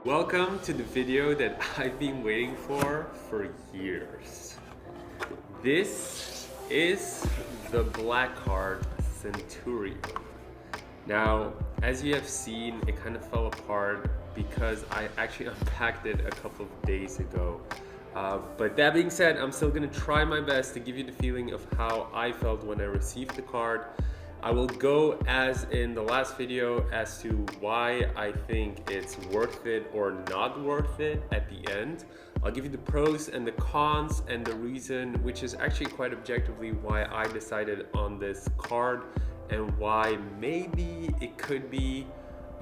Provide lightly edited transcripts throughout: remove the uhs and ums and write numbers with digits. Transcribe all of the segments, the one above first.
Welcome to the video that I've been waiting for years. This is the Black Card Centurion. Now, as you have seen, it kind of fell apart because I actually unpacked it a couple of days ago. But that being said, I'm still gonna try my best to give you the feeling of how I felt when I received the card. I will go as in the last video as to why I think it's worth it or not worth it at the end. I'll give you the pros and the cons and the reason, which is actually quite objectively why I decided on this card and why maybe it could be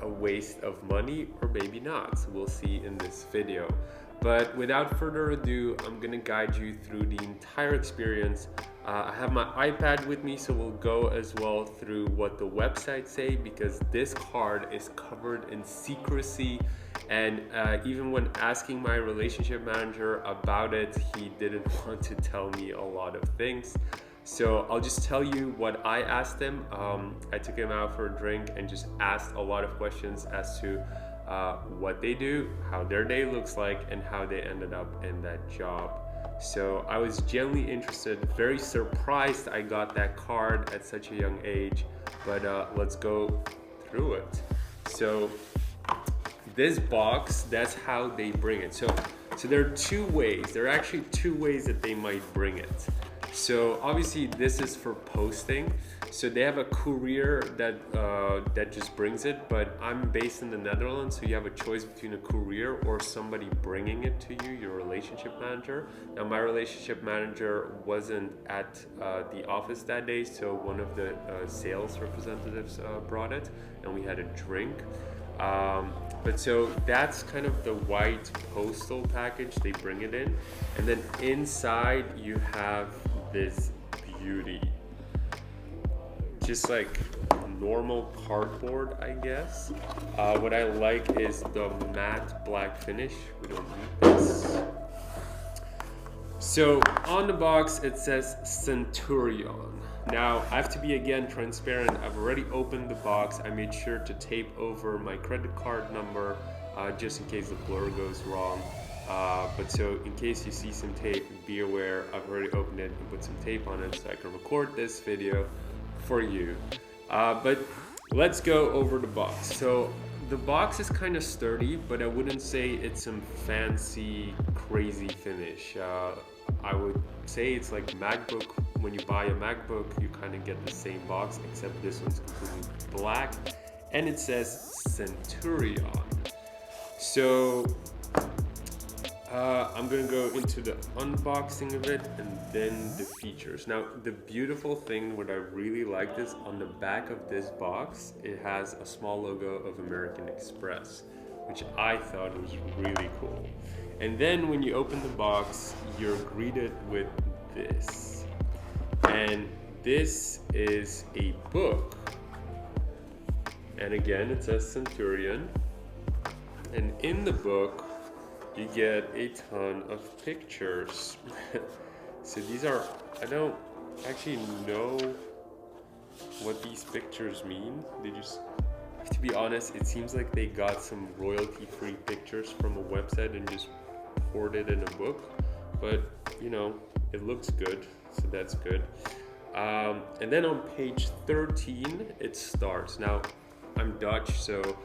a waste of money or maybe not. So we'll see in this video. But without further ado, I'm gonna guide you through the entire experience. I have my iPad with me, so we'll go as well through what the websites say, because this card is covered in secrecy. And even when asking my relationship manager about it, he didn't want to tell me a lot of things. So I'll just tell you what I asked him. I took him out for a drink and just asked a lot of questions as to what they do, how their day looks like, and how they ended up in that job. So I was genuinely interested, very surprised I got that card at such a young age, but let's go through it. So this box, that's how they bring it. So there are two ways. There are actually two ways that they might bring it. So obviously this is for posting. So they have a courier that just brings it, but I'm based in the Netherlands, so you have a choice between a courier or somebody bringing it to you, your relationship manager. Now my relationship manager wasn't at the office that day, so one of the sales representatives brought it and we had a drink. But so that's kind of the white postal package, they bring it in. And then inside you have this beauty. Just like normal cardboard, I guess. What I like is the matte black finish. We don't need this. So on the box it says Centurion. Now I have to be again transparent. I've already opened the box. I made sure to tape over my credit card number just in case the blur goes wrong. But so in case you see some tape, be aware I've already opened it and put some tape on it so I can record this video for you. But let's go over the box. So the box is kind of sturdy, but I wouldn't say it's some fancy, crazy finish. I would say it's like MacBook. When you buy a MacBook, you kind of get the same box, except this one's completely black, and it says Centurion. So I'm gonna go into the unboxing of it and then the features. Now, the beautiful thing, what I really liked is on the back of this box, it has a small logo of American Express, which I thought was really cool. And then when you open the box, you're greeted with this. And this is a book. And again, it says Centurion. And in the book, you get a ton of pictures. So these are, I don't actually know what these pictures mean. They just, to be honest, it seems like they got some royalty-free pictures from a website and just poured it in a book. But, you know, it looks good, so that's good. And then on page 13, it starts. Now, I'm Dutch, so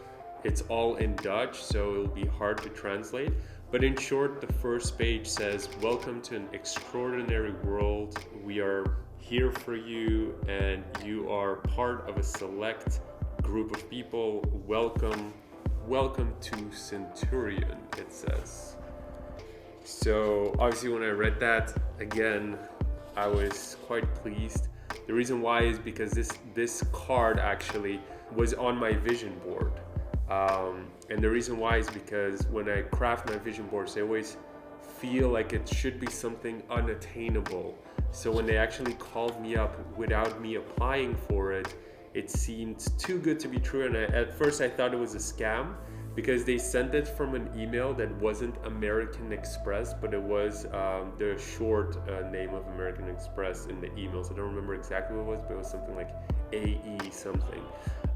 it's all in Dutch, so it'll be hard to translate. But in short, the first page says, "Welcome to an extraordinary world. We are here for you, and you are part of a select group of people. Welcome to Centurion," it says. So obviously when I read that, again, I was quite pleased. The reason why is because this card actually was on my vision board. And the reason why is because when I craft my vision boards, I always feel like it should be something unattainable. So when they actually called me up without me applying for it, it seemed too good to be true. And at first I thought it was a scam because they sent it from an email that wasn't American Express, but it was the short name of American Express in the emails. I don't remember exactly what it was, but it was something like AE something.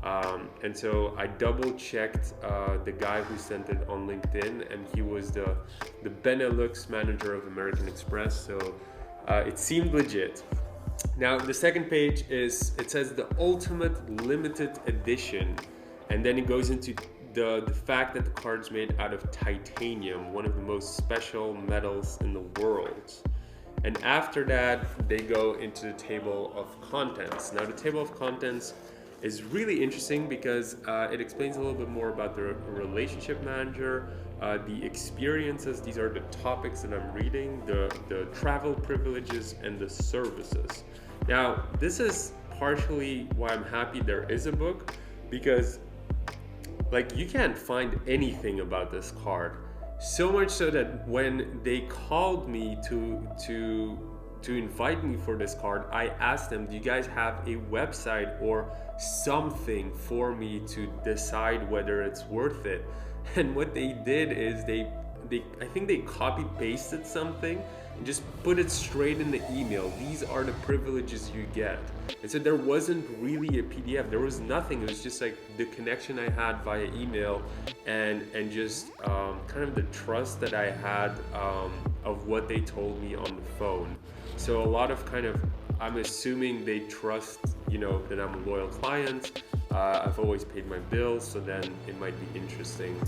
And so I double checked the guy who sent it on LinkedIn, and he was the Benelux manager of American Express. So it seemed legit. Now the second page it says the ultimate limited edition, and then it goes into the fact that the card's made out of titanium, one of the most special metals in the world. And after that, they go into the table of contents. Now the table of contents is really interesting because it explains a little bit more about the relationship manager, the experiences. These are the topics that I'm reading, the travel privileges, and the services. Now, this is partially why I'm happy there is a book, because like you can't find anything about this card. So much so that when they called me to invite me for this card, I asked them, do you guys have a website or something for me to decide whether it's worth it? And what they did is they I think they copy pasted something and just put it straight in the email. These are the privileges you get. And so there wasn't really a PDF. There was nothing. It was just like the connection I had via email and just kind of the trust that I had of what they told me on the phone. So a lot of kind of, I'm assuming they trust, that I'm a loyal client. I've always paid my bills, so then it might be interesting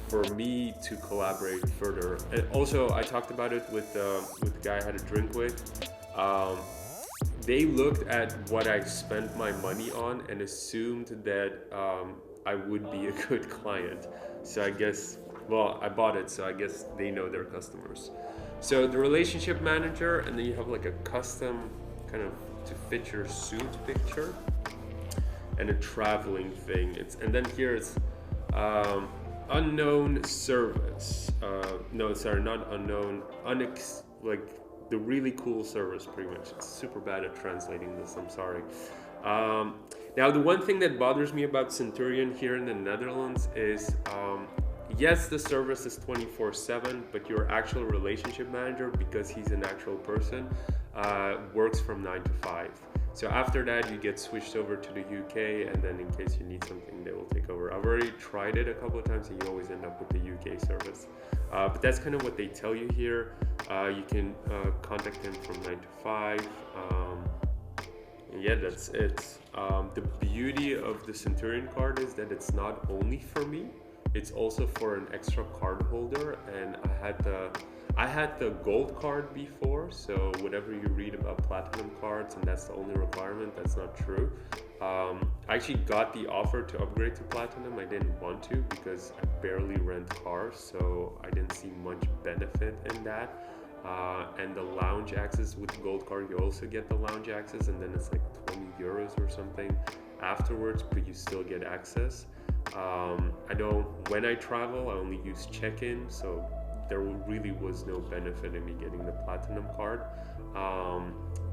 for me to collaborate further. And also, I talked about it with the guy I had a drink with. They looked at what I spent my money on and assumed that I would be a good client. So I guess, I bought it, so I guess they know their customers. So the relationship manager, and then you have like a custom kind of to fit your suit picture, and a traveling thing. And then here it's unknown service. No, sorry, not unknown. Like the really cool service, pretty much. It's super bad at translating this. I'm sorry. Now, the one thing that bothers me about Centurion here in the Netherlands is, yes, the service is 24/7, but your actual relationship manager, because he's an actual person, works from 9 to 5. So after that, you get switched over to the UK, and then in case you need something, they will take over. I've already tried it a couple of times, and you always end up with the UK service. But that's kind of what they tell you here. You can contact them from 9 to 5. Yeah, that's it. The beauty of the Centurion card is that it's not only for me, it's also for an extra card holder, and I had the gold card before, so whatever you read about platinum cards and that's the only requirement, that's not true. I actually got the offer to upgrade to platinum. I didn't want to because I barely rent cars, so I didn't see much benefit in that. And the lounge access with the gold card, you also get the lounge access, and then it's like 20 euros or something afterwards, but you still get access. When I travel, I only use check-in, so there really was no benefit in me getting the platinum card.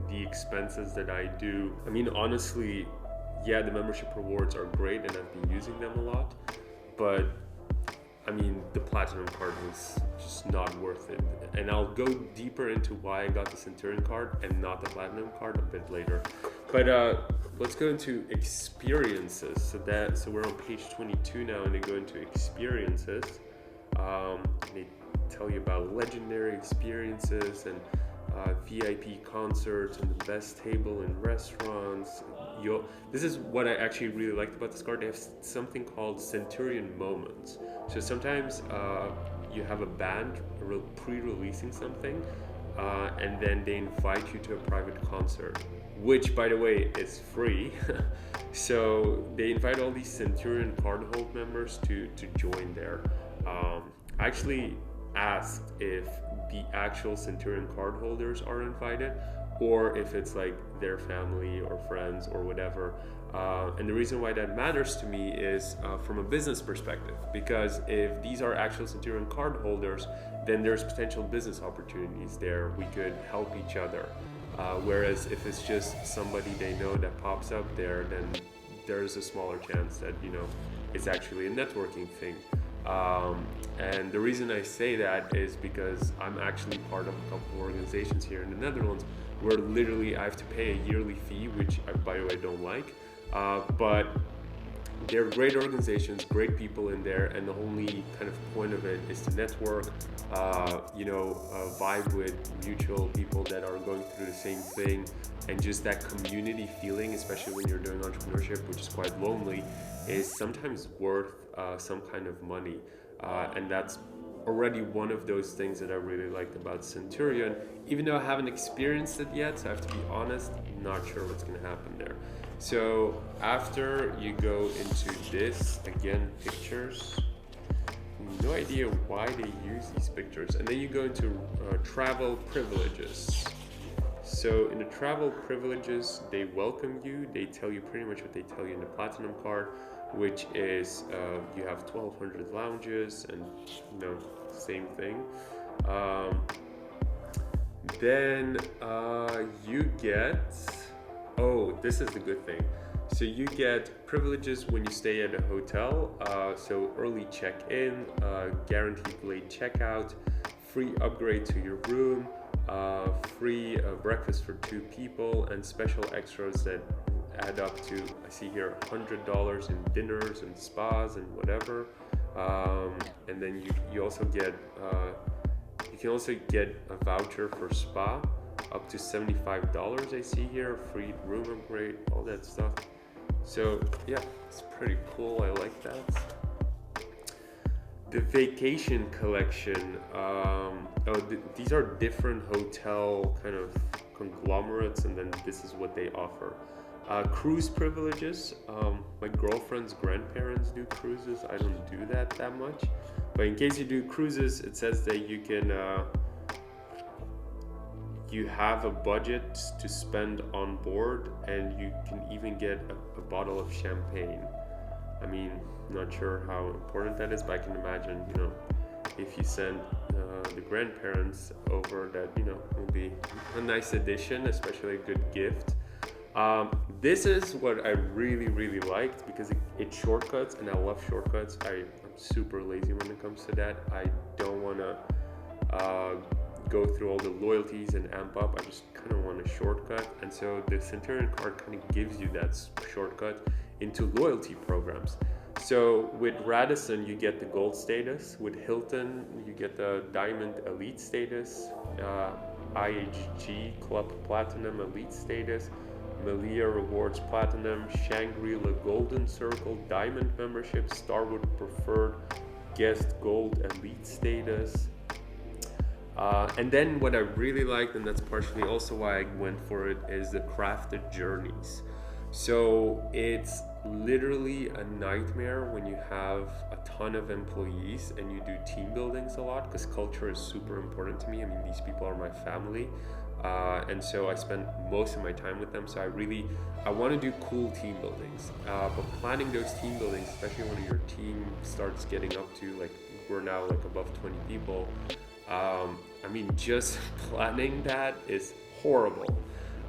The expenses that I do, honestly, yeah, the membership rewards are great and I've been using them a lot, but the platinum card was just not worth it. And I'll go deeper into why I got the Centurion card and not the platinum card a bit later. But let's go into experiences. So we're on page 22 now, and they go into experiences. They tell you about legendary experiences and VIP concerts and the best table in restaurants. This is what I actually really liked about this card. They have something called Centurion moments. So sometimes you have a band pre-releasing something, and then they invite you to a private concert, which, by the way, is free. So they invite all these Centurion cardhold members to join there. I actually asked if the actual Centurion cardholders are invited, or if it's like their family or friends or whatever. And the reason why that matters to me is from a business perspective, because if these are actual Centurion cardholders, then there's potential business opportunities there. We could help each other. Whereas if it's just somebody they know that pops up there, then there's a smaller chance that, it's actually a networking thing. And the reason I say that is because I'm actually part of a couple of organizations here in the Netherlands where literally I have to pay a yearly fee, which I, by the way, don't like, But they're great organizations, great people in there, and the only kind of point of it is to network, vibe with mutual people that are going through the same thing, and just that community feeling, especially when you're doing entrepreneurship, which is quite lonely, is sometimes worth some kind of money. And that's already one of those things that I really liked about Centurion, even though I haven't experienced it yet, so I have to be honest, not sure what's going to happen there. So after you go into this, again, pictures, no idea why they use these pictures, and then you go into travel privileges. So in the travel privileges, they welcome you, they tell you pretty much what they tell you in the Platinum card, which is you have 1,200 lounges, and same thing. Then you get, this is the good thing. So you get privileges when you stay at a hotel, so early check-in, guaranteed late checkout, free upgrade to your room, free breakfast for 2 people, and special extras that add up to, I see here, $100 in dinners and spas and whatever. And then you also get, you can also get a voucher for spa up to $75, I see here, free room upgrade, all that stuff. So yeah, it's pretty cool, I like that. The vacation collection, these are different hotel kind of conglomerates, and then this is what they offer. Cruise privileges, my girlfriend's grandparents do cruises. I don't do that much, but in case you do cruises, it says that you can you have a budget to spend on board, and you can even get a bottle of champagne. I mean, not sure how important that is, but I can imagine, if you send the grandparents over, that will be a nice addition, especially a good gift. This is what I really liked, because it shortcuts, and I love shortcuts. I'm super lazy when it comes to that. I don't want to go through all the loyalties and amp up. I just kind of want a shortcut, and so the Centurion card kind of gives you that shortcut into loyalty programs. So with Radisson, you get the gold status. With Hilton, you get the diamond elite status, IHG Club Platinum elite status, Melia Rewards Platinum, Shangri-La Golden Circle Diamond membership, Starwood Preferred Guest Gold Elite status. And then what I really liked, and that's partially also why I went for it, is the crafted journeys. So it's literally a nightmare when you have a ton of employees and you do team buildings a lot, because culture is super important to me. I mean, these people are my family. And so I spend most of my time with them. So I want to do cool team buildings. But planning those team buildings, especially when your team starts getting up to, we're now above 20 people. I mean, just planning that is horrible.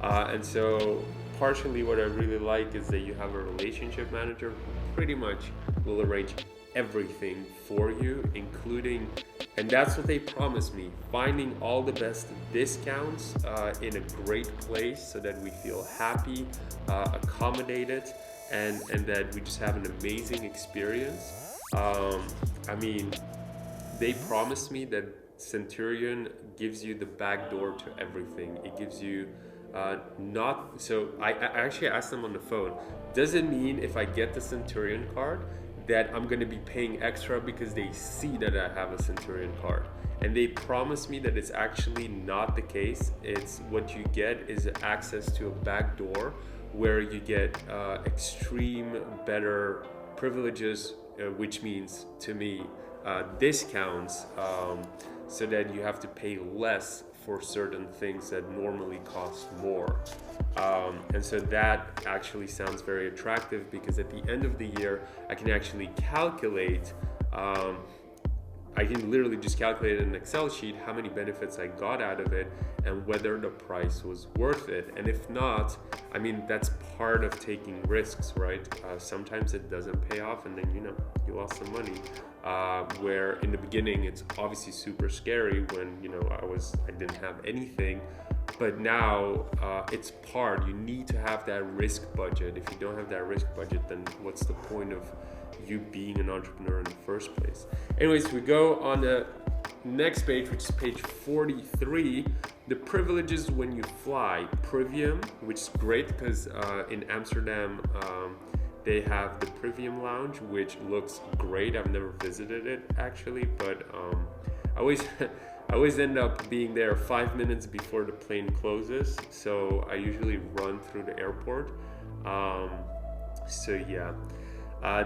And so partially what I really like is that you have a relationship manager who pretty much will arrange everything for you, including, and that's what they promised me, finding all the best discounts in a great place, so that we feel happy, accommodated, and that we just have an amazing experience. I mean, they promised me that Centurion gives you the back door to everything. It gives you so I actually asked them on the phone, does it mean if I get the Centurion card that I'm going to be paying extra because they see that I have a Centurion card? And they promised me that it's actually not the case. It's what you get is access to a back door where you get extreme better privileges, which means to me discounts, so that you have to pay less for certain things that normally cost more. And so that actually sounds very attractive, because at the end of the year, I can actually calculate, I can literally just calculate in an Excel sheet how many benefits I got out of it and whether the price was worth it. And if not, I mean, that's part of taking risks, right? Sometimes it doesn't pay off, and then, you lost some money. Where in the beginning, it's obviously super scary when, I didn't have anything. But now it's part. You need to have that risk budget. If you don't have that risk budget, then what's the point of you being an entrepreneur in the first place? Anyways, we go on the next page, which is page 43. The privileges when you fly. Privium, which is great because in Amsterdam they have the Privium Lounge, which looks great. I've never visited it actually, but I always end up being there 5 minutes before the plane closes, so I usually run through the airport. So yeah.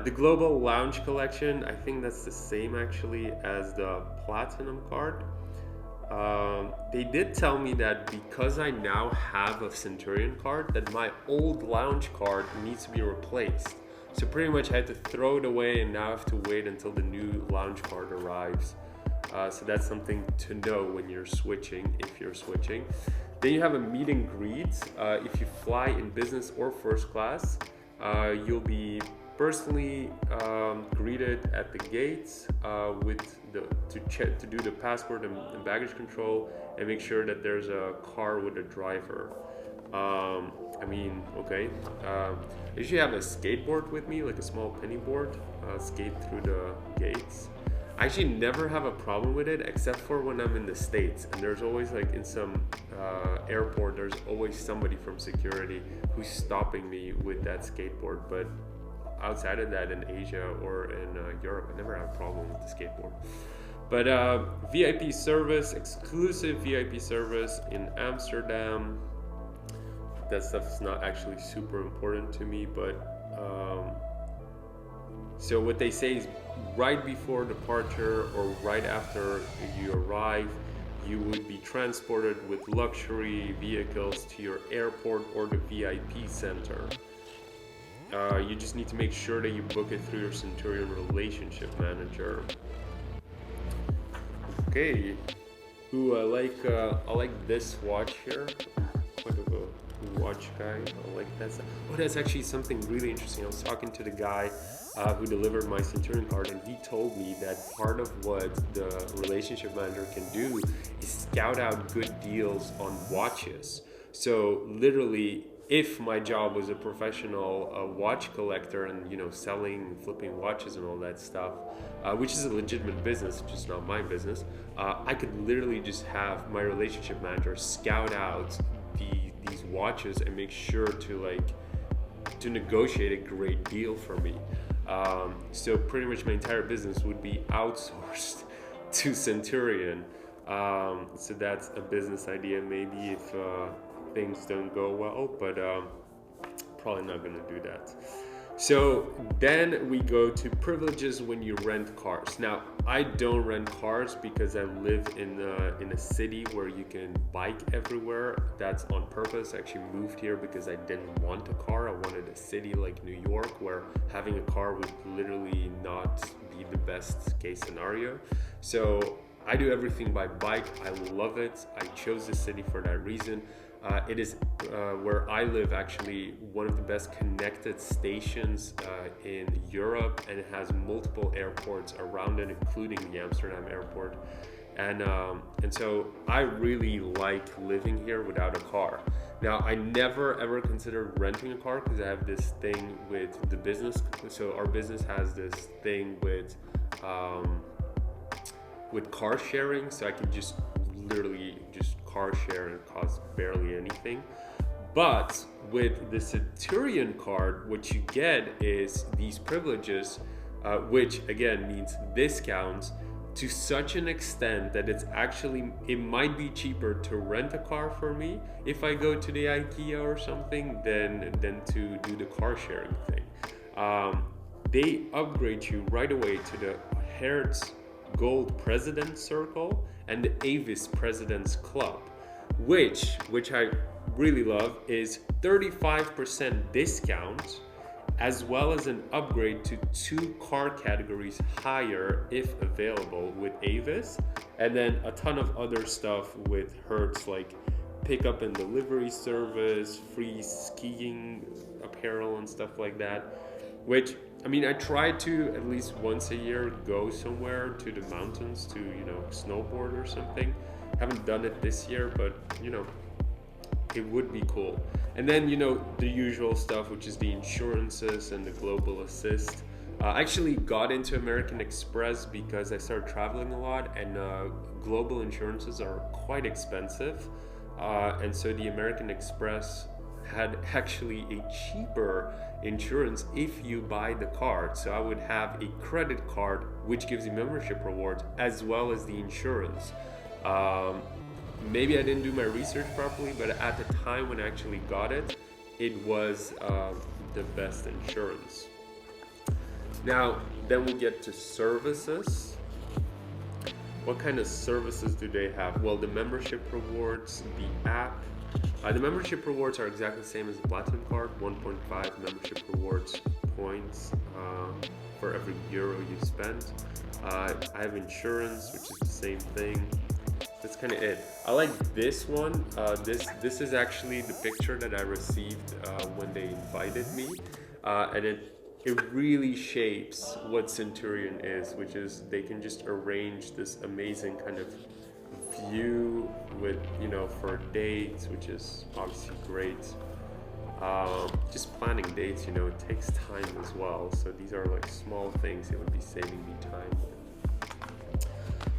The Global Lounge Collection, I think that's the same actually as the Platinum card. They did tell me that because I now have a Centurion card, that my old lounge card needs to be replaced. So pretty much I had to throw it away and now I have to wait until the new lounge card arrives. So that's something to know when you're switching, if you're switching. Then you have a meet and greet. If you fly in business or first class, you'll be personally greeted at the gates to do the passport and baggage control and make sure that there's a car with a driver. Okay. I usually have a skateboard with me, like a small penny board, skate through the gates. I actually never have a problem with it except for when I'm in the States, and there's always like in some airport, there's always somebody from security who's stopping me with that skateboard. But outside of that, in Asia or in Europe, I never have a problem with the skateboard. But VIP service, exclusive VIP service in Amsterdam, that stuff is not actually super important to me, but so what they say is right before departure or right after you arrive, you would be transported with luxury vehicles to your airport or the VIP center. You just need to make sure that you book it through your Centurion relationship manager. Okay. Ooh, I like this watch here. Quite of a watch guy. I like that. Oh, that's actually something really interesting. I was talking to the guy who delivered my Centurion card, and he told me that part of what the relationship manager can do is scout out good deals on watches. So literally, if my job was a professional watch collector and selling, flipping watches and all that stuff, which is a legitimate business, just not my business, I could literally just have my relationship manager scout out these watches and make sure to negotiate a great deal for me. So pretty much my entire business would be outsourced to Centurion. So that's a business idea maybe if things don't go well, but probably not going to do that. So then we go to privileges when you rent cars. Now, I don't rent cars because I live in a city where you can bike everywhere. That's on purpose. I actually moved here because I didn't want a car. I wanted a city like New York where having a car would literally not be the best case scenario. So I do everything by bike. I love it. I chose this city for that reason. It is where I live actually one of the best connected stations in Europe, and it has multiple airports around it, including the Amsterdam airport. And so I really like living here without a car. Now, I never ever considered renting a car because I have this thing with the business. So our business has this thing with car sharing, so I can just literally just car share and it costs barely anything. But with the Centurion card, what you get is these privileges, which again means discounts to such an extent that it might be cheaper to rent a car for me if I go to the IKEA or something than to do the car sharing thing. They upgrade you right away to the Hertz Gold President Circle and the Avis President's Club, which I really love, is 35% discount as well as an upgrade to 2 car categories higher if available with Avis, and then a ton of other stuff with Hertz, like pickup and delivery service, free skiing apparel and stuff like that, which I try to at least once a year go somewhere to the mountains to snowboard or something. Haven't done it this year, but it would be cool. And then, you know, the usual stuff, which is the insurances and the global assist. I actually got into American Express because I started traveling a lot, and global insurances are quite expensive. And so the American Express had actually a cheaper insurance if you buy the card. So I would have a credit card which gives you membership rewards as well as the insurance. Maybe I didn't do my research properly, but at the time when I actually got it, it was the best insurance. Now, then we get to services. What kind of services do they have? Well, the membership rewards, the app. The membership rewards are exactly the same as the Platinum card, 1.5 membership rewards points for every euro you spend. I have insurance, which is the same thing. That's kind of it. I like this one. This is actually the picture that I received when they invited me, and it really shapes what Centurion is, which is they can just arrange this amazing kind of view with, you know, for dates, which is obviously great. Just planning dates, you know, it takes time as well. So these are like small things that would be saving me time.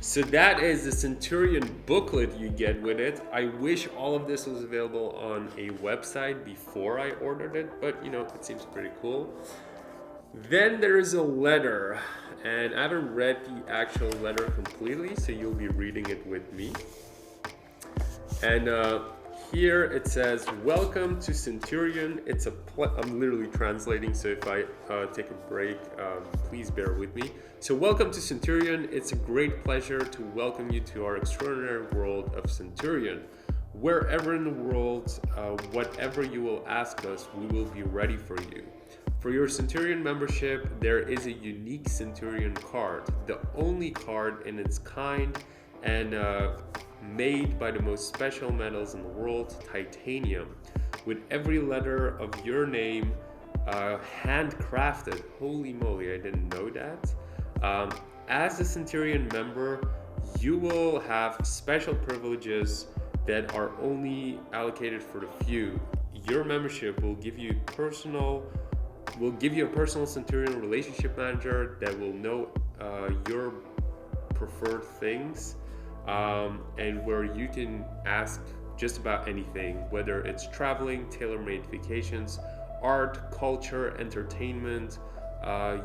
So that is the Centurion booklet you get with it. I wish all of this was available on a website before I ordered it, but you know, it seems pretty cool. Then there is a letter, and I haven't read the actual letter completely, so you'll be reading it with me. And here it says, "Welcome to Centurion." It's I'm literally translating, so if I take a break, please bear with me. So welcome to Centurion. It's a great pleasure to welcome you to our extraordinary world of Centurion. Wherever in the world, whatever you will ask us, we will be ready for you. For your Centurion membership, there is a unique Centurion card, the only card in its kind, and made by the most special metals in the world, titanium, with every letter of your name handcrafted. Holy moly, I didn't know that. As a Centurion member, you will have special privileges that are only allocated for the few. Your membership will give you a personal Centurion relationship manager that will know your preferred things, and where you can ask just about anything, whether it's traveling, tailor-made vacations, art, culture, entertainment.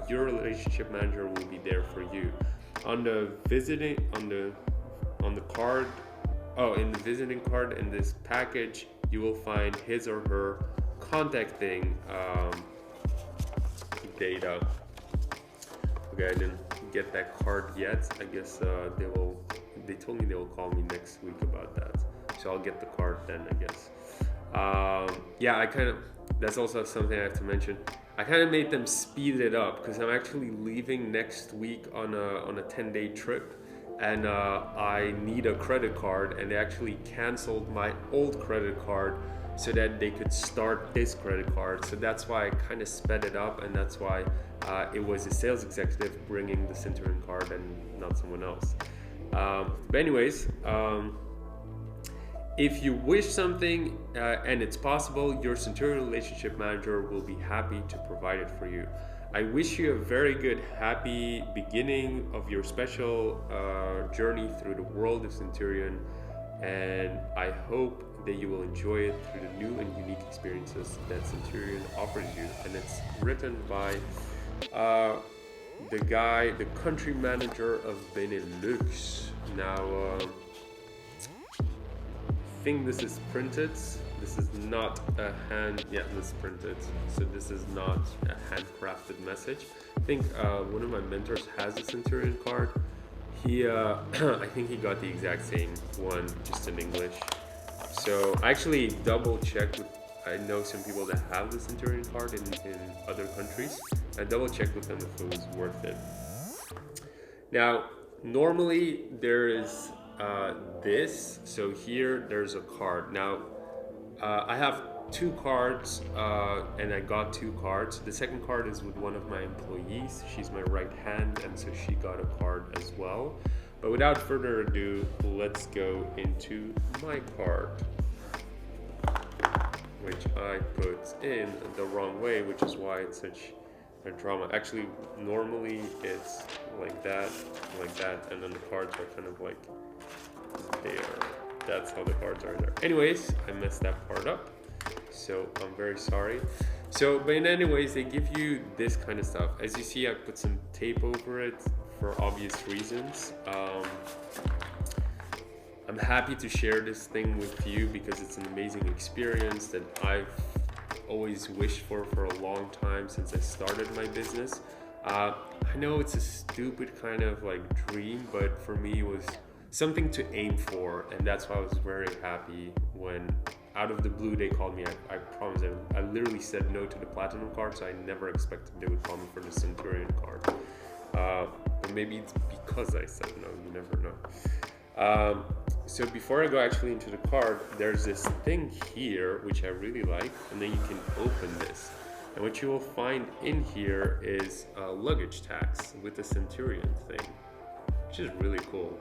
Your relationship manager will be there for you. In the visiting card in this package, you will find his or her contacting data. Okay, I didn't get that card yet. I guess they told me they will call me next week about that. So I'll get the card then, I guess. That's also something I have to mention. I kind of made them speed it up because I'm actually leaving next week on a 10-day trip, and I need a credit card, and they actually canceled my old credit card so that they could start this credit card. So that's why I kind of sped it up, and that's why it was a sales executive bringing the Centurion card and not someone else. But anyways, if you wish something and it's possible, your Centurion relationship manager will be happy to provide it for you. I wish you a very good, happy beginning of your special journey through the world of Centurion, and I hope that you will enjoy it through the new and unique experiences that Centurion offers you. And it's written by the country manager of Benelux. Now, I think this is printed. This is not a this is printed. So this is not a handcrafted message. I think one of my mentors has a Centurion card. I think he got the exact same one, just in English. So I actually double checked I know some people that have the Centurion card in other countries. I double checked with them if it was worth it. Now, normally there is this. So here there's a card. Now, I have two cards, and I got two cards. The second card is with one of my employees. She's my right hand, and so she got a card as well. But without further ado, let's go into my card. which I put in the wrong way, which is why it's such a drama. Actually, normally it's like that, and then the cards are kind of like there. That's how the cards are there. Anyways, I messed that part up, so I'm very sorry. So, but anyways, they give you this kind of stuff. As you see, I put some tape over it for obvious reasons. I'm happy to share this thing with you because it's an amazing experience that I've always wished for a long time since I started my business. I know it's a stupid kind of like dream, but for me it was something to aim for, and that's why I was very happy when out of the blue they called me. I promise I literally said no to the platinum card, so I never expected they would call me for the Centurion card. But maybe it's because I said no, you never know. So before I go actually into the card, there's this thing here which I really like, and then you can open this. And what you will find in here is luggage tags with the Centurion thing, which is really cool.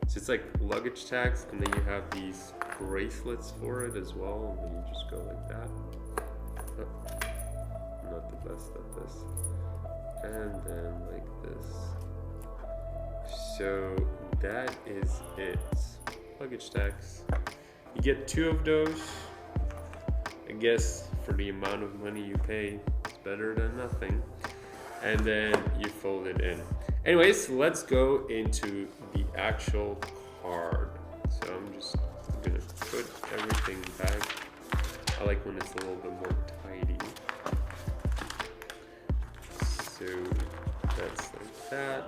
So it's like luggage tags, and then you have these bracelets for it as well, and then you just go like that. Oh, not the best at this. And then like this. So that is it. Luggage tags. You get 2 of those. I guess for the amount of money you pay, it's better than nothing. And then you fold it in. Anyways, let's go into the actual card. So I'm just gonna put everything back. I like when it's a little bit more tidy. So that's like that.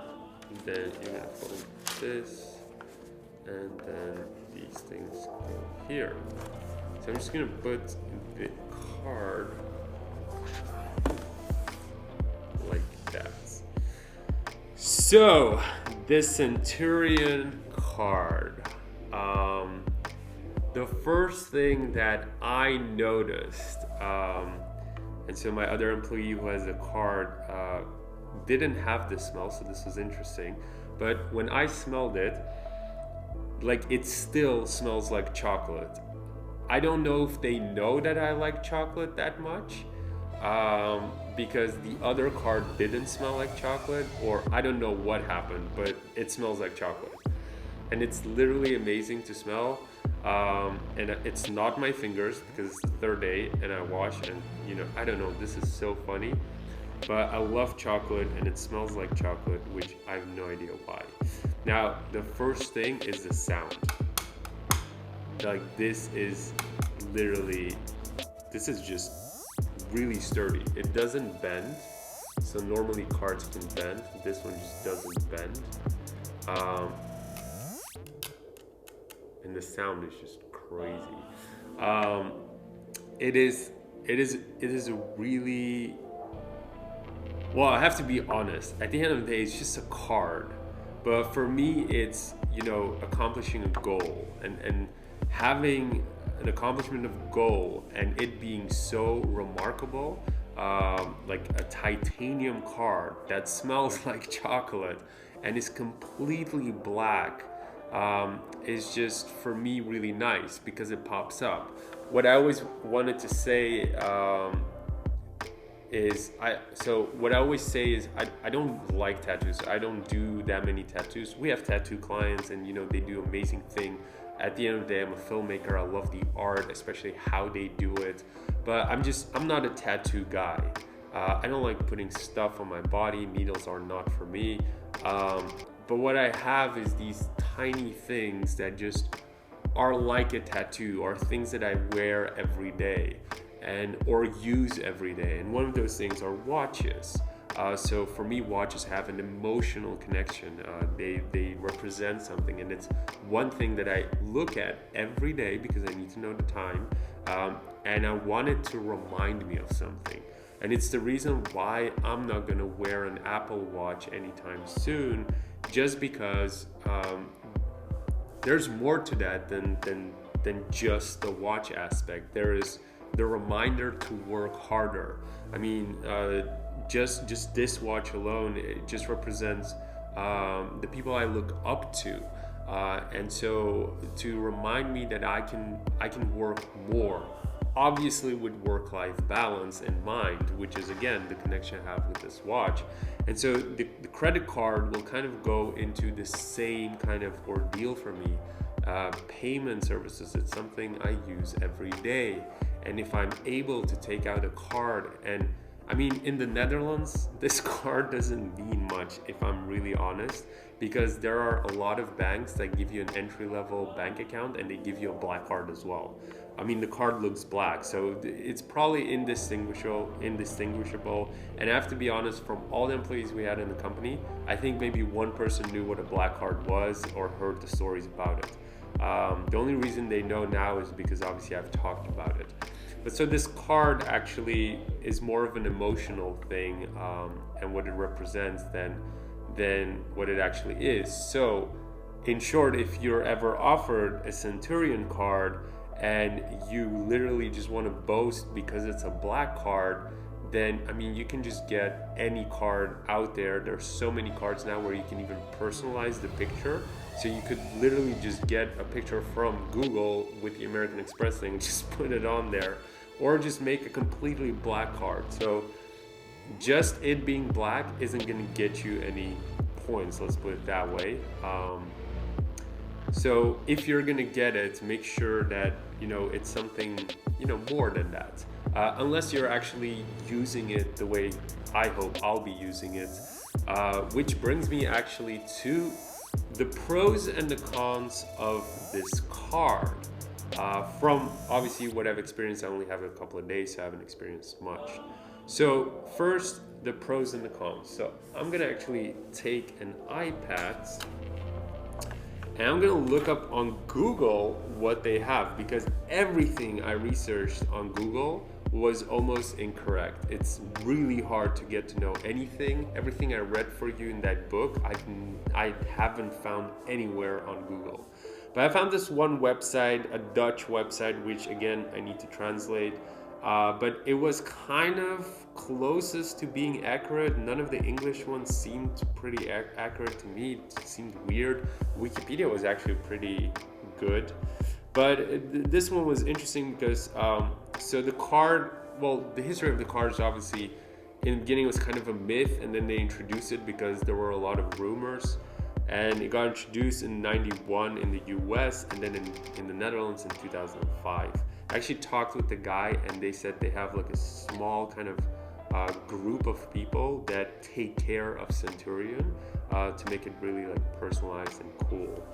Then you're gonna fold this, and then these things go here. So I'm just gonna put the card like that. So the Centurion card. The first thing that I noticed, and so my other employee who has a card didn't have this smell, so this was interesting. But when I smelled it, like it still smells like chocolate. I don't know if they know that I like chocolate that much, because the other card didn't smell like chocolate, or I don't know what happened, but it smells like chocolate. And it's literally amazing to smell. And it's not my fingers because it's the 3rd day and I wash, and you know, I don't know, this is so funny. But I love chocolate and it smells like chocolate, which I have no idea why. Now, the first thing is the sound. Like this is just really sturdy. It doesn't bend. So normally cards can bend. This one just doesn't bend. And the sound is just crazy. It is a really, well, I have to be honest. At the end of the day, it's just a card. But for me, it's, you know, accomplishing a goal and having an accomplishment of goal and it being so remarkable, like a titanium card that smells like chocolate and is completely black, is just for me really nice because it pops up. What I always wanted to say I don't like tattoos. I don't do that many tattoos. We have tattoo clients and you know they do amazing thing. At the end of the day, I'm a filmmaker. I love the art, especially how they do it. But I'm not a tattoo guy. I don't like putting stuff on my body. Needles are not for me. But what I have is these tiny things that just are like a tattoo, or things that I wear every day or use every day. And one of those things are watches. So for me, watches have an emotional connection. They represent something, and it's one thing that I look at every day because I need to know the time, and I want it to remind me of something. And it's the reason why I'm not gonna wear an Apple Watch anytime soon, just because there's more to that than just the watch aspect. There is the reminder to work harder. I mean, just this watch alone, it just represents the people I look up to. And so to remind me that I can work more, obviously with work-life balance in mind, which is again the connection I have with this watch. And so the credit card will kind of go into the same kind of ordeal for me. Payment services, it's something I use every day. And if I'm able to take out a card, and I mean, in the Netherlands, this card doesn't mean much if I'm really honest, because there are a lot of banks that give you an entry-level bank account and they give you a black card as well. I mean, the card looks black, so it's probably indistinguishable. And I have to be honest, from all the employees we had in the company, I think maybe one person knew what a black card was or heard the stories about it. The only reason they know now is because obviously I've talked about it. But so this card actually is more of an emotional thing, and what it represents than what it actually is. So in short, if you're ever offered a Centurion card and you literally just want to boast because it's a black card, then I mean, you can just get any card out there. There's so many cards now where you can even personalize the picture. So you could literally just get a picture from Google with the American Express thing and just put it on there, or just make a completely black card. So just it being black isn't going to get you any points, let's put it that way. So if you're going to get it, make sure that it's something more than that, unless you're actually using it the way I hope I'll be using it, which brings me actually to the pros and the cons of this card. From obviously what I've experienced, I only have a couple of days, so I haven't experienced much. So first, the pros and the cons. So I'm gonna actually take an iPad and I'm gonna look up on Google what they have, because everything I researched on Google was almost incorrect. It's really hard to get to know anything. Everything I read for you in that book, I haven't found anywhere on Google. But I found this one website, a Dutch website, which again, I need to translate. But it was kind of closest to being accurate. None of the English ones seemed pretty accurate to me. It seemed weird. Wikipedia was actually pretty good. But this one was interesting because, so the card, well, the history of the card is obviously, in the beginning it was kind of a myth, and then they introduced it because there were a lot of rumors. And it got introduced in '91 in the US, and then in the Netherlands in 2005. I actually talked with the guy, and they said they have like a small kind of group of people that take care of Centurion to make it really like personalized and cool.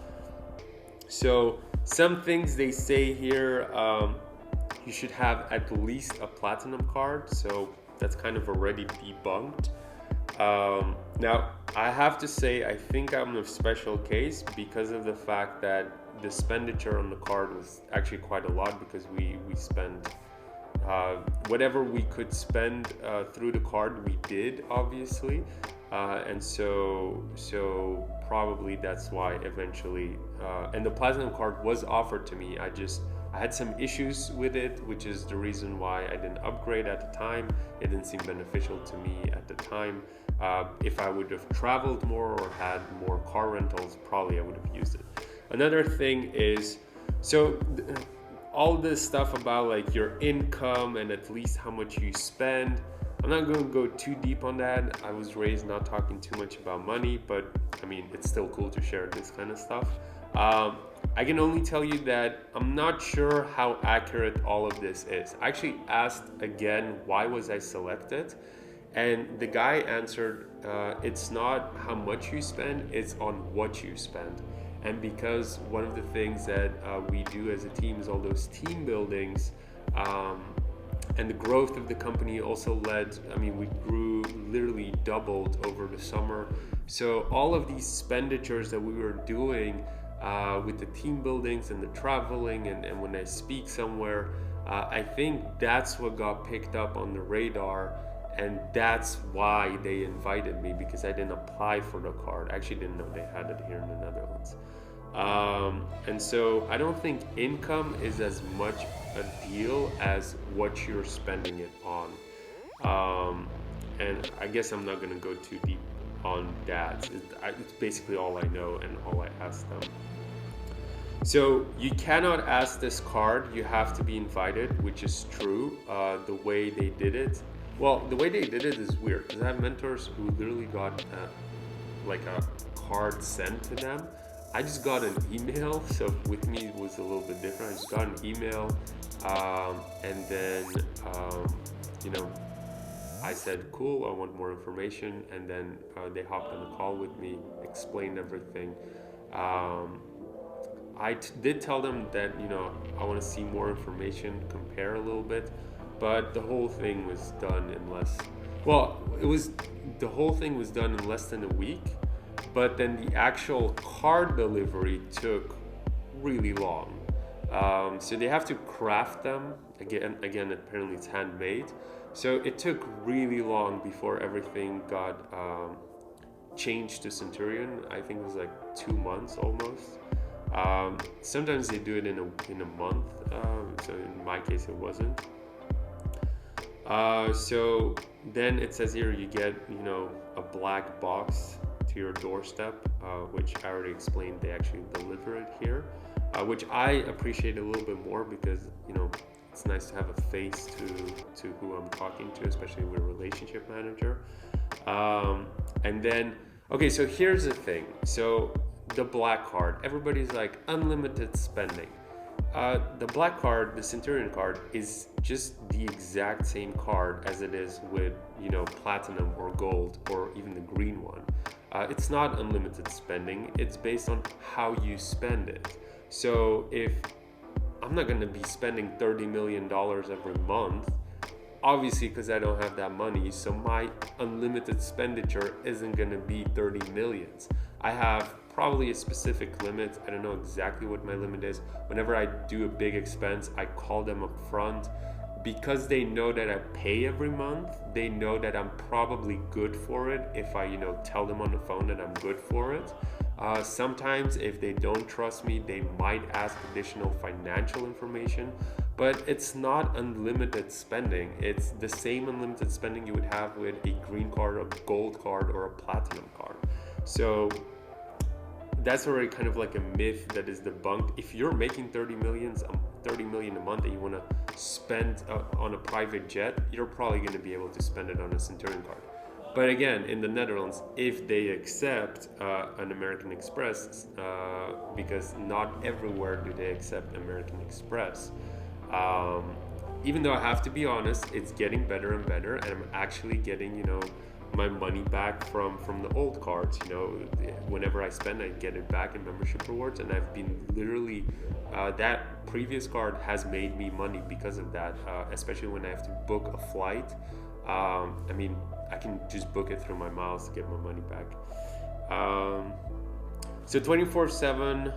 So some things they say here, you should have at least a platinum card. So that's kind of already debunked. Now I have to say, I think I'm a special case because of the fact that the expenditure on the card was actually quite a lot, because we spent whatever we could spend through the card, we did, obviously. And so probably that's why eventually, and the platinum card was offered to me. I had some issues with it, which is the reason why I didn't upgrade at the time. It didn't seem beneficial to me at the time. If I would have traveled more or had more car rentals, probably I would have used it. Another thing is, so all this stuff about like your income and at least how much you spend, I'm not going to go too deep on that. I was raised not talking too much about money, but I mean, it's still cool to share this kind of stuff. I can only tell you that I'm not sure how accurate all of this is. I actually asked again, why was I selected? And the guy answered, it's not how much you spend, it's on what you spend. And because one of the things that we do as a team is all those team buildings, and the growth of the company also led, I mean, we grew, literally doubled over the summer. So all of these expenditures that we were doing with the team buildings and the traveling and when I speak somewhere, I think that's what got picked up on the radar, and that's why they invited me, because I didn't apply for the card. I actually didn't know they had it here in the Netherlands. And so I don't think income is as much a deal as what you're spending it on. And I guess I'm not going to go too deep on that. It's basically all I know and all I asked them. So you cannot ask this card, you have to be invited, which is true. The way they did it, well, the way they did it is weird because I have mentors who literally got like a card sent to them. I just got an email, so with me it was a little bit different. I just got an email, and then you know, I said, cool, I want more information, and then they hopped on a call with me, explained everything. Did tell them that, you know, I want to see more information, compare a little bit, but the whole thing was done in less. Well, the whole thing was done in less than a week, but then the actual card delivery took really long. So they have to craft them again. Apparently, it's handmade. So it took really long before everything got changed to Centurion. I think it was like 2 months almost. Sometimes they do it in a month. So in my case, it wasn't. So then it says here you get, you know, a black box to your doorstep, which I already explained. They actually deliver it here, which I appreciate a little bit more because, you know, it's nice to have a face to who I'm talking to, especially with a relationship manager. And then, okay, so here's the thing. So the black card, everybody's like unlimited spending. The black card, the Centurion card, is just the exact same card as it is with, you know, platinum or gold or even the green one. It's not unlimited spending. It's based on how you spend it. So if I'm not going to be spending $30 million every month, obviously, because I don't have that money, so my unlimited expenditure isn't going to be 30 millions. I have probably a specific limit. I don't know exactly what my limit is. Whenever I do a big expense, I call them up front because they know that I pay every month. They know that I'm probably good for it if I, you know, tell them on the phone that I'm good for it. Sometimes if they don't trust me, they might ask additional financial information, but it's not unlimited spending. It's the same unlimited spending you would have with a green card, a gold card, or a platinum card. So that's already kind of like a myth that is debunked. If you're making 30 million a month and you want to spend on a private jet, you're probably going to be able to spend it on a Centurion card. But again, in the Netherlands, if they accept an American Express, because not everywhere do they accept American Express. Even though I have to be honest, it's getting better and better, and I'm actually getting, you know, my money back from the old cards. You know, whenever I spend, I get it back in membership rewards, and I've been literally that previous card has made me money because of that, especially when I have to book a flight. I mean, I can just book it through my miles to get my money back. So 24/7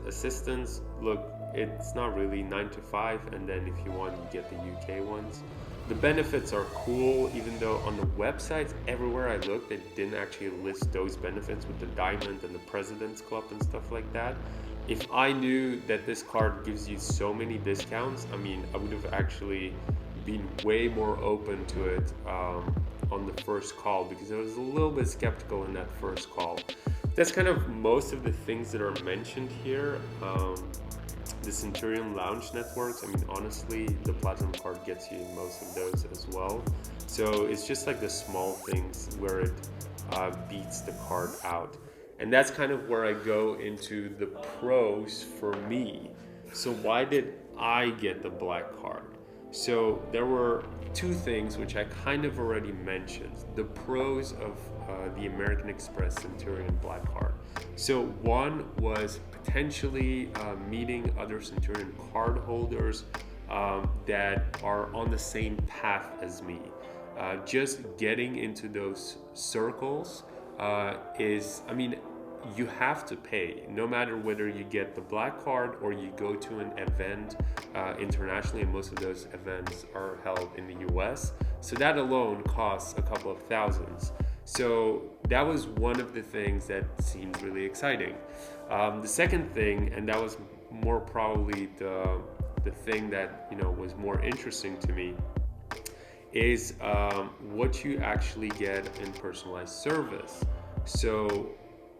assistance. Look, it's not really 9 to 5, and then if you want, you get the UK ones. The benefits are cool, even though on the websites everywhere I looked, they didn't actually list those benefits with the diamond and the President's Club and stuff like that. If I knew that this card gives you so many discounts, I mean, I would have actually been way more open to it on the first call, because I was a little bit skeptical in that first call. That's kind of most of the things that are mentioned here. The Centurion Lounge networks, I mean, honestly, the Platinum card gets you most of those as well. So it's just like the small things where it beats the card out. And that's kind of where I go into the pros for me. So why did I get the black card? So there were two things which I kind of already mentioned. The pros of the American Express Centurion black card. So one was potentially meeting other Centurion card holders that are on the same path as me. Just getting into those circles is, I mean, you have to pay, no matter whether you get the black card or you go to an event internationally, and most of those events are held in the US. So that alone costs a couple of thousands. So that was one of the things that seemed really exciting. The second thing, and that was more probably the thing that, you know, was more interesting to me, is what you actually get in personalized service. So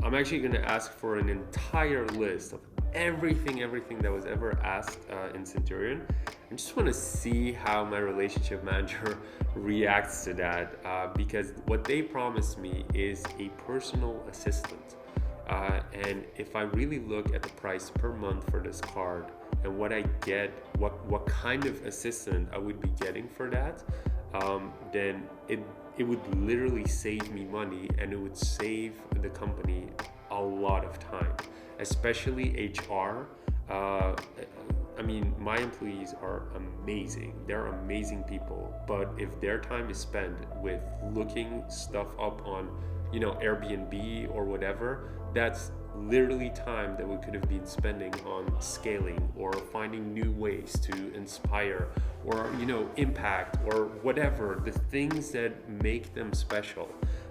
I'm actually going to ask for an entire list of everything that was ever asked in Centurion. I just want to see how my relationship manager reacts to that, because what they promised me is a personal assistant. And if I really look at the price per month for this card and what I get, what kind of assistant I would be getting for that, then it would literally save me money, and it would save the company a lot of time, especially HR. I mean, my employees are amazing. They're amazing people. But if their time is spent with looking stuff up on, Airbnb or whatever, that's literally time that we could have been spending on scaling or finding new ways to inspire or, impact or whatever, the things that make them special.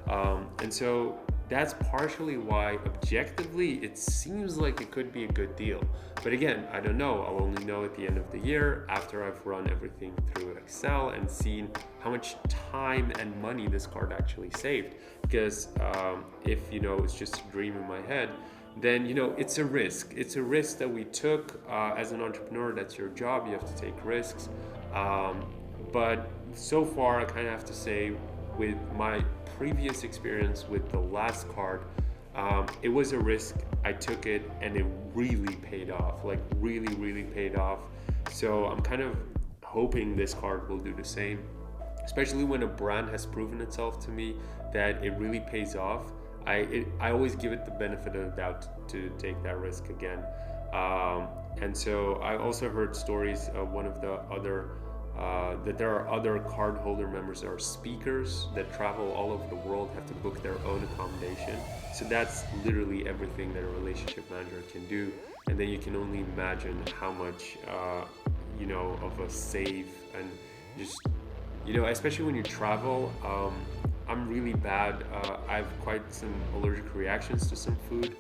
And so that's partially why objectively it seems like it could be a good deal. But again, I don't know. I'll only know at the end of the year after I've run everything through Excel and seen how much time and money this card actually saved. Because if, it's just a dream in my head, then, it's a risk. It's a risk that we took as an entrepreneur. That's your job. You have to take risks. But so far, I kind of have to say, with my previous experience with the last card, it was a risk. I took it and it really paid off, like really paid off. So I'm kind of hoping this card will do the same, especially when a brand has proven itself to me that it really pays off. I always give it the benefit of the doubt to take that risk again. And so I also heard stories of one of the other that there are other cardholder members that are speakers that travel all over the world, have to book their own accommodation. So that's literally everything that a relationship manager can do. And then you can only imagine how much, of a save, and just, especially when you travel. I'm really bad. I have quite some allergic reactions to some food.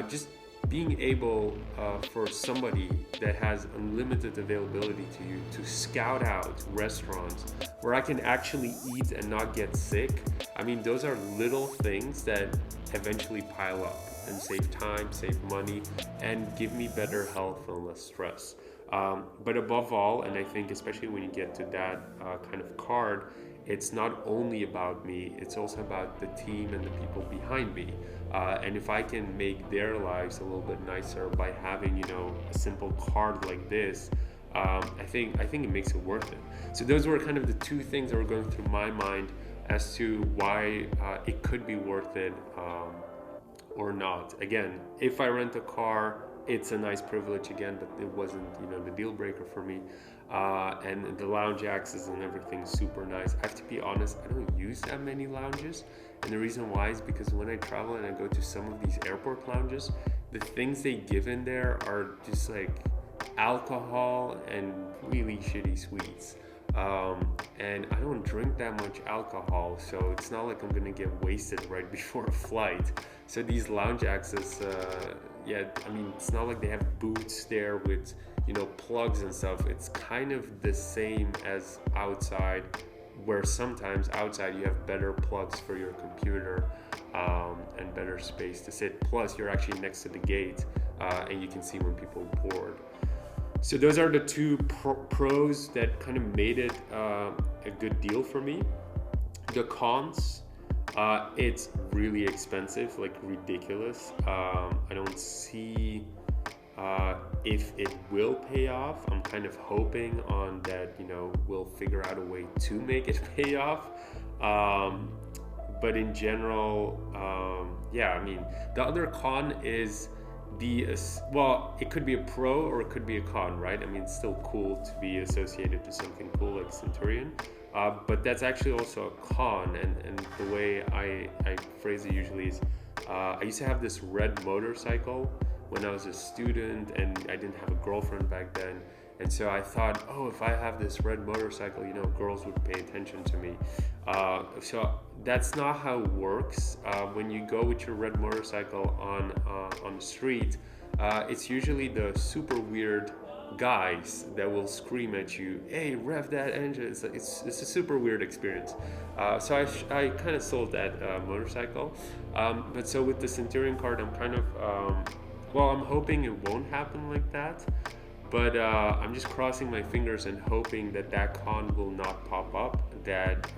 Just being able for somebody that has unlimited availability to you to scout out restaurants where I can actually eat and not get sick. I mean, those are little things that eventually pile up and save time, save money, and give me better health and less stress. But above all, and I think especially when you get to that kind of card, it's not only about me, it's also about the team and the people behind me. And if I can make their lives a little bit nicer by having, a simple card like this, I think it makes it worth it. So those were kind of the two things that were going through my mind as to why it could be worth it or not. Again, if I rent a car, it's a nice privilege again, but it wasn't, the deal breaker for me. And the lounge access and everything is super nice. I have to be honest, I don't use that many lounges. And the reason why is because when I travel and I go to some of these airport lounges, the things they give in there are just like alcohol and really shitty sweets. And I don't drink that much alcohol, so it's not like I'm gonna get wasted right before a flight. So these lounge access, it's not like they have booths there with, plugs and stuff. It's kind of the same as outside, where sometimes outside you have better plugs for your computer and better space to sit. Plus, you're actually next to the gate and you can see when people board. So those are the two pros that kind of made it a good deal for me. The cons, it's really expensive, like ridiculous. I don't see if it will pay off. I'm kind of hoping on that, we'll figure out a way to make it pay off. But in general, the other con is it could be a pro or it could be a con, right? I mean, it's still cool to be associated to something cool like Centurion, but that's actually also a con. And the way I phrase it usually is, I used to have this red motorcycle when I was a student, and I didn't have a girlfriend back then. And so I thought, if I have this red motorcycle, girls would pay attention to me. So that's not how it works. When you go with your red motorcycle on the street, it's usually the super weird guys that will scream at you, "Hey, rev that engine!" It's a super weird experience. So I kind of sold that motorcycle. But so with the Centurion card, I'm kind of well, I'm hoping it won't happen like that, but I'm just crossing my fingers and hoping that that con will not pop up, that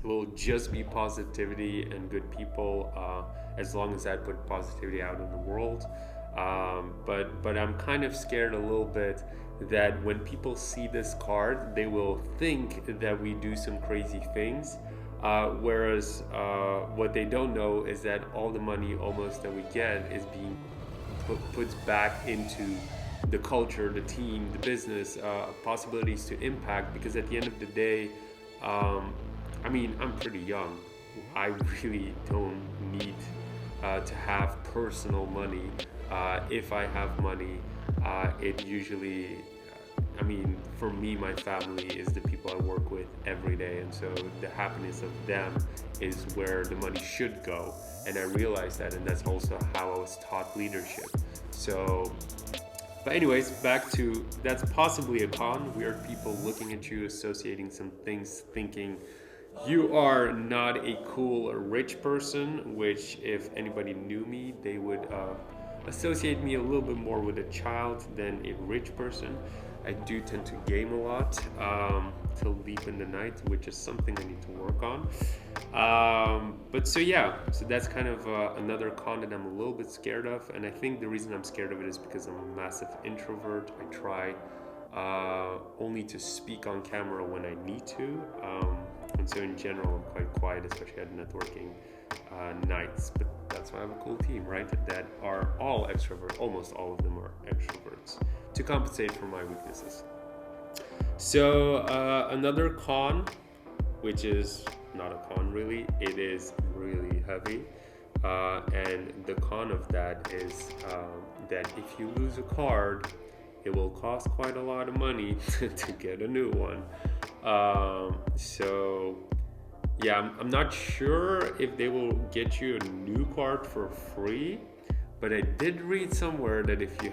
will just be positivity and good people, as long as I put positivity out in the world. But I'm kind of scared a little bit that when people see this card, they will think that we do some crazy things. Whereas what they don't know is that all the money almost that we get is being puts back into the culture, the team, the business, possibilities to impact. Because at the end of the day, I mean, I'm pretty young. I really don't need to have personal money. If I have money, it usually, I mean, for me, my family is the people I work with every day, and so the happiness of them is where the money should go. And I realized that, and that's also how I was taught leadership. So, but anyways, back to that's possibly a con. Weird people looking at you, associating some things, thinking you are not a cool or rich person, which if anybody knew me, they would associate me a little bit more with a child than a rich person. I do tend to game a lot till deep in the night, which is something I need to work on. But so yeah, so that's kind of another con that I'm a little bit scared of. And I think the reason I'm scared of it is because I'm a massive introvert. I try only to speak on camera when I need to. And so in general, I'm quite quiet, especially at networking nights. But that's why I have a cool team, right? That are all extroverts. Almost all of them are extroverts to compensate for my weaknesses. So another con, which is not a con really, it is really heavy. And the con of that is that if you lose a card, it will cost quite a lot of money to get a new one. So yeah, I'm not sure if they will get you a new card for free, but I did read somewhere that if you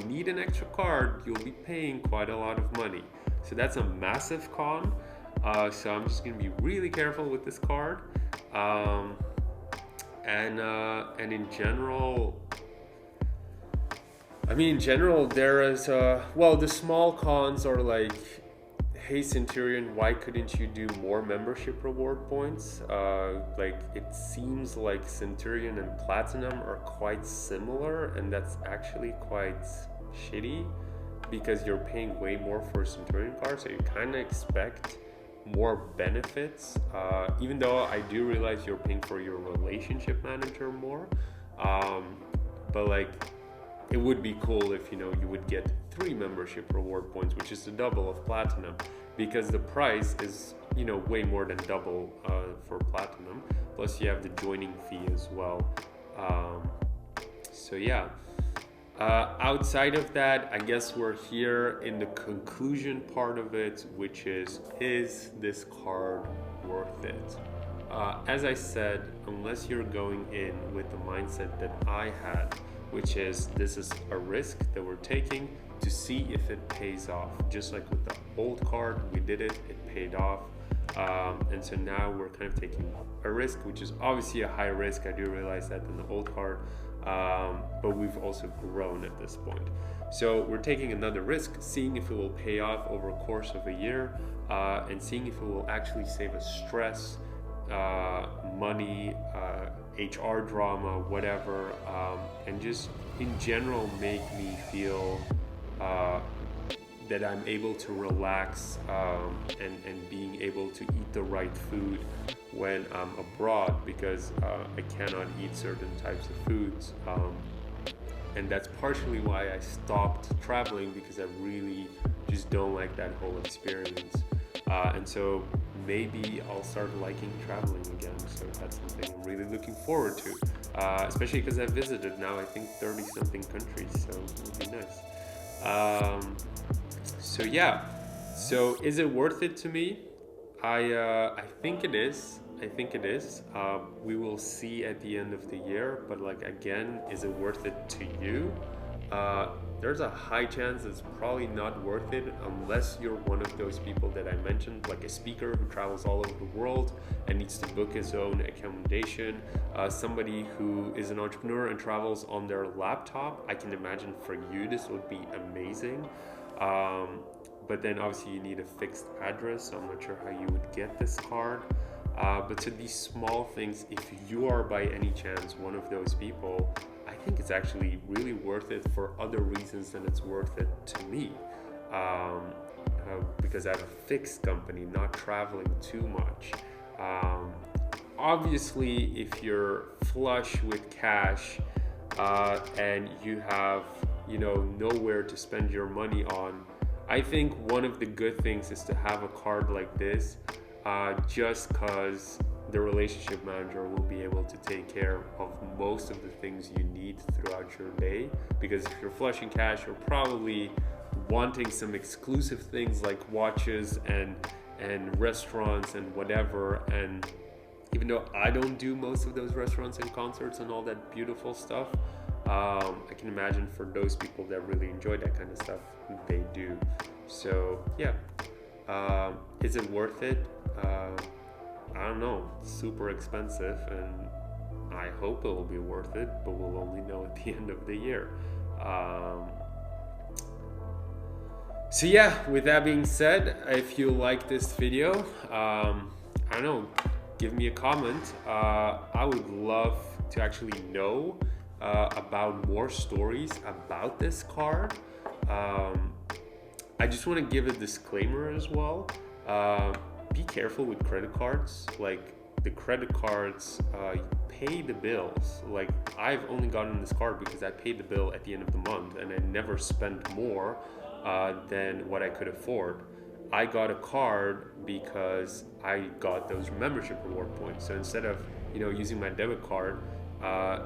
need an extra card, you'll be paying quite a lot of money. So that's a massive con. So I'm just gonna be really careful with this card. And in general, there is the small cons are like, hey Centurion, why couldn't you do more membership reward points? Like it seems like Centurion and Platinum are quite similar, and that's actually quite shitty because you're paying way more for a Centurion card, so you kind of expect more benefits, even though I do realize you're paying for your relationship manager more. But like, it would be cool if you would get 3 membership reward points, which is the double of Platinum, because the price is way more than double for Platinum. Plus you have the joining fee as well. So yeah. Outside of that, I guess we're here in the conclusion part of it, which is this card worth it? As I said, unless you're going in with the mindset that I had, which is this is a risk that we're taking to see if it pays off. Just like with the old card, we did it paid off. And so now we're kind of taking a risk, which is obviously a high risk. I do realize that in the old card. But we've also grown at this point. So we're taking another risk, seeing if it will pay off over a course of a year, and seeing if it will actually save us stress, money, HR drama, whatever, and just in general make me feel that I'm able to relax and being able to eat the right food when I'm abroad, because I cannot eat certain types of foods, and that's partially why I stopped traveling, because I really just don't like that whole experience, and so maybe I'll start liking traveling again. So that's something I'm really looking forward to, especially because I've visited now I think 30 something countries, so it'll be nice. So yeah, so is it worth it to me? I think it is. We will see at the end of the year, but like again, is it worth it to you? there's a high chance it's probably not worth it unless you're one of those people that I mentioned, like a speaker who travels all over the world and needs to book his own accommodation, somebody who is an entrepreneur and travels on their laptop. I can imagine for you this would be amazing. But then obviously you need a fixed address, so I'm not sure how you would get this card. But to these small things, if you are by any chance one of those people, I think it's actually really worth it for other reasons than it's worth it to me. Because I have a fixed company, not traveling too much. Obviously, if you're flush with cash and you have, nowhere to spend your money on, I think one of the good things is to have a card like this, just because the relationship manager will be able to take care of most of the things you need throughout your day. Because if you're flush in cash, you're probably wanting some exclusive things like watches and restaurants and whatever. And even though I don't do most of those restaurants and concerts and all that beautiful stuff, I can imagine for those people that really enjoy that kind of stuff, they do. So yeah, is it worth it? I don't know. It's super expensive, and I hope it will be worth it, but we'll only know at the end of the year. So yeah, with that being said, if you like this video, I don't know, give me a comment. I would love to actually know about more stories about this card. I just want to give a disclaimer as well. Be careful with credit cards. Like, the credit cards, you pay the bills. Like, I've only gotten this card because I paid the bill at the end of the month and I never spent more than what I could afford. I got a card because I got those membership reward points. So instead of using my debit card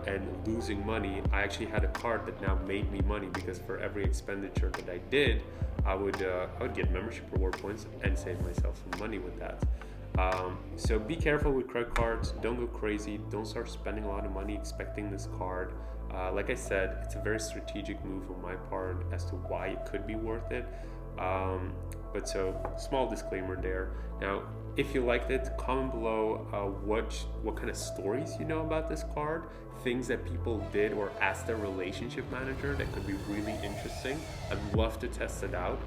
and losing money, I actually had a card that now made me money, because for every expenditure that I did, I would get membership reward points and save myself some money with that. So be careful with credit cards. Don't go crazy. Don't start spending a lot of money expecting this card. Like I said, it's a very strategic move on my part as to why it could be worth it. But so, small disclaimer there. Now, if you liked it, comment below what kind of stories you know about this card, things that people did or asked their relationship manager that could be really interesting. I'd love to test it out.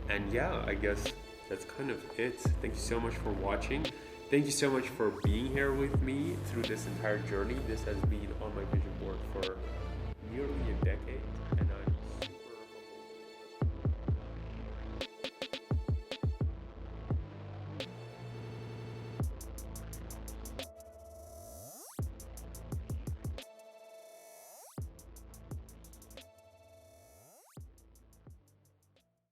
And yeah, I guess that's kind of it. Thank you so much for watching. Thank you so much for being here with me through this entire journey. This has been on my vision board for nearly a decade.